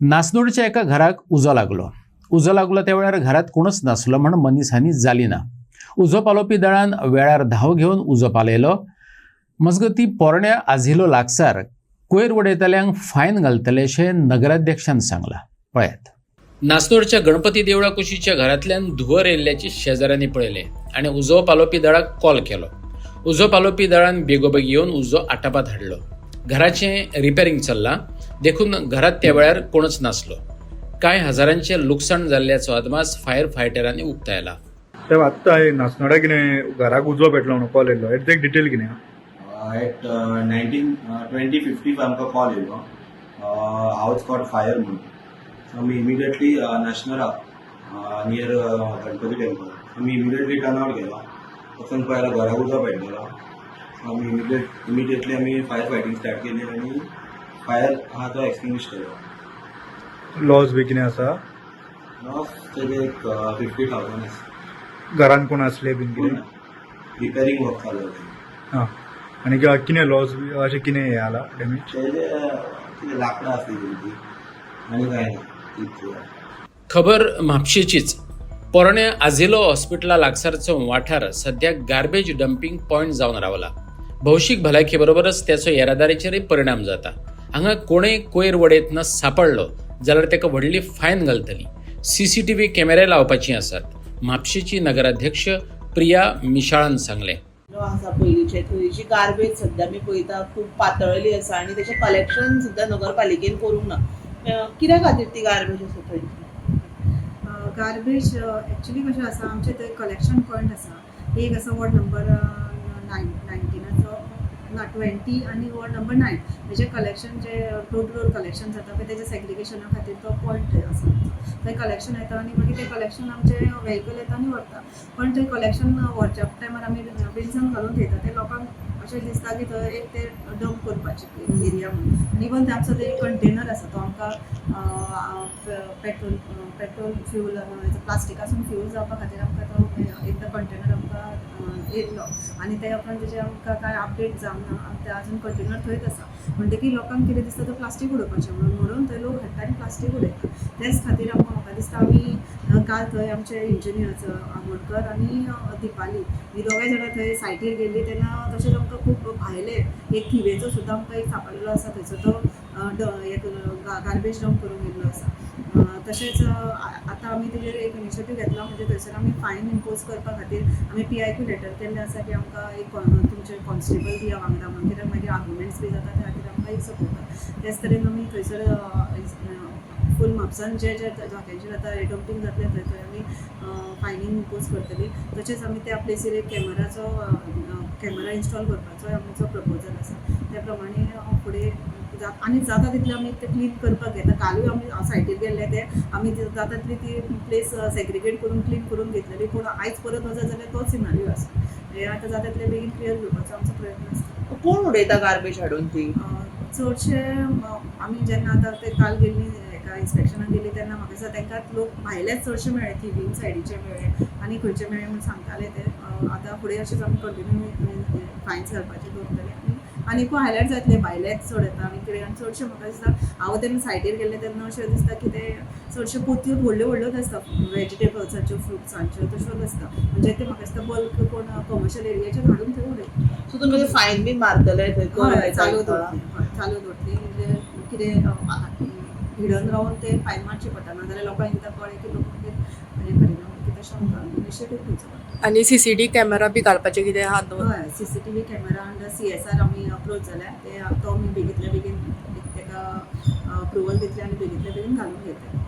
नासनोडच्या एका घराक उजो लागलो त्या वेळार घरात कोणच नासलो म्हण मनीसहानी जाली ना. उजो पालोवपी दळान वेळार धाव घेवन उजो पालयलो. मजगती पोरण्या आझिलो लागसार कोयर उडयतल्यांक फायन घालतले अशें नगराध्यक्षान सांगलां. पळयात. नासनोडच्या गणपती देवळा कुशीच्या घरांतल्यान धुंवर येयल्ल्याचे शेजाऱ्यांनी पळयले आनी उजो पालोवपी दळाक कॉल केलो. उजो पालोवपी दळान बेगोबेग येवन उजो आटापात हाडलो. घराचें रिपेरिंग चल्लां देखून घरात त्या वेळार कोणच नासलो. कांय हजारांचें लुकसाण जाल्ल्याचो अदमास फायर फायटरांनी उक्तायला. तर आत्ता हे नासनोडा कितें घराक उजो पेटलो म्हणून कॉल येयलो. एग्जॅक्ट डिटेल कितें? At 20:55 आमकां कॉल येयलो हाऊस कॉट फायर म्हणून. आमी इमिडिएटली नाशनला नियर गणपती टेम्पल आमी इमिडिएटली टर्न आउट गेलो. वचून पळयलो घराक उजो पेटलेलो. आमी इमिडिएटली आमी फायर फायटींग स्टार्ट केली आनी फायर आहा तो एक्सटिंग्विश केलो. लॉस बी कितें आसा? लॉस तेजे एक 50,000 आसा. घरान कोण आसले बीन कितें? रिपेरिंग वर्क चालू हां. आनी कितें लॉस अशें कितें हें जाला डॅमेज? तेजे कितें लाकडां आसली तेंची आनी कांय ना. खबर म्हापशेचीच. पोरण्या आझिलो हॉस्पिटला लागसारचो वाठार सध्या गार्बेज डंपिंग पॉयंट जावन रावला. भौशीक भलायके बरोबरच त्याचो येरादारीचेरय परिणाम जाता. हांगा कोणय कोयर वडयतना सापडलो जाल्यार ताका व्हडली फायन घालतली. CCTV कॅमेरे लावपाची आसात. म्हापशेची नगराध्यक्ष प्रिया मिशाळान सांगले. आसा पयलींचे थंयची गार्बेज सध्या आमी पळयता खूब पातळली आसा आनी तेचें कलेक्शन सुद्दां नगरपालिकेन करूंक ना. कित्या खातीर ती गार्बेज आसा थंय? गार्बेज एक्चुअली कशें आसा, आमचे थंय कलेक्शन पॉयंट आसा. एक आसा वॉर्ड नंबर 19 ना 20 आनी वॉर्ड नंबर 9 तेजें कलेक्शन जे डोर टू डोर कलेक्शन जाता पळय तेजें सेग्रिगेशना खातीर तो पॉयंट आसा. थंय कलेक्शन येता आनी मागीर तें कलेक्शन आमचे व्हेहिकल येता आनी व्हरता. पण थंय कलेक्शन व्हरच्या टायमार आमी बिन्सान घालून थेयता. ते लोकांक अशें दिसता की थंय एक ते डंप करपाचे एरिया म्हणून. आनी इवन ते आमचो ते कंटेनर आसा तो आमकां पेट्रोल फ्यूल प्लास्टिकासून फ्यूल जावपा खातीर आमकां तो एकदां कंटेनर आमकां येयल्लो आनी ते उपरांत तेजे आमकां कांय अपडेट जावना. ते आजून कंटेनर थंयच आसा. म्हणटकीर लोकांक कितें दिसता तो प्लास्टीक उडोवपाचें म्हणून थंय लोक हाडटा आनी प्लास्टीक उडयता. तेच खातीर म्हाका दिसता आमी काल थंय आमचे इंजिनियर्स आमोणकर आनी दिपाली ही दोगांय जाणां थंय सायटीर गेल्ली तेन्ना तशेंच आमकां खूब भायले एक थिवेचो सुद्दां आमकां एक सापडलेलो आसा. थंयचो तो एक गार्बेज डंप करूंक येयल्लो आसा. तशेंच आतां आमी तेजेर एक इनिशिएटीव घेतला. म्हणजे थंयसर आमी फायन इम्पोज करपा खातीर आमी PIQ लेटर केल्लें आसा की आमकां एक तुमचे कॉन्स्टेबल दिया वांगडा म्हणून कित्याक मागीर आर्ग्युमेंट्स बी जाता त्या खातीर आमकां एक सपोर्ट. तेच तरेन आमी थंयसर फूल म्हापसान जे जाग्यांचेर आतां डंपिंग जातलें थंय आमी फायनींग इम्पोज करतली. तशेंच आमी त्या प्लेसीर एक कॅमेरा इन्स्टॉल करपाचो आमचो प्रपोजल आसा. त्या प्रमाणे फुडें आनी जाता तितलें आमी ते क्लीन करपाक घेता. कालूय आमी सायटीर गेल्ले ते आमी जाता तितली ती प्लेस सेग्रिगेट करून क्लीन करून घेतलेली. पूण आयज परत वचत जाल्यार तोच सिनारियो आसा. हे आतां जाता तितले बेगीन क्लियर करपाचो आमचो प्रयत्न आसता. कोण उडयता गार्बेज हाडून ती? चडशे आमी जेन्ना आतां ते काल गेल्ली एका इन्स्पेक्शनाक गेली तेन्ना म्हाका दिसता तांकां लोक भायलेच चडशे मेळ्ळे. थिवींग सायडीचे मेळ्ळे आनी खंयचे मेळ्ळे म्हूण सांगताले ते. आतां फुडें अशेंच आमी कंटिन्यू फायन्स घालपाचे दवरतले आनीकूय हायलायट जातले भायलेच चड येता आनी कितें. आनी चडशे म्हाका दिसता हांव तेन्ना सायटीर गेल्ले तेन्ना अशें दिसता की ते चडशे पोतयो व्हडल्यो व्हडल्योच आसता वेजिटेबल्साच्यो फ्रुट्सांच्यो तश्योच आसता. म्हणजे ते म्हाका दिसता बल्क कोण कमर्शियल एरियाचेर हाडून थंय उडयता. सो तुमकां फायन बी मारतले थंय? चालू दवरतली. म्हणजे कितें हिडन रावन ते फायन मारची पडटा. नाजाल्यार लोकांक एकदां कळ्ळें की लोक मागीर हें करिना. मागीर तशें आमकां इनिशिएटीव घेवचो पडटा. आनी CCTV कॅमेरा बी घालपाचे कितें आहा? हय, CCTV कॅमेरा अंडर CSR आमी अप्रोच जाल्यार तो आमी बेगींतल्या बेगीन ताका अप्रुवल दितले आनी बेगींतल्या बेगीन घालून घेतले.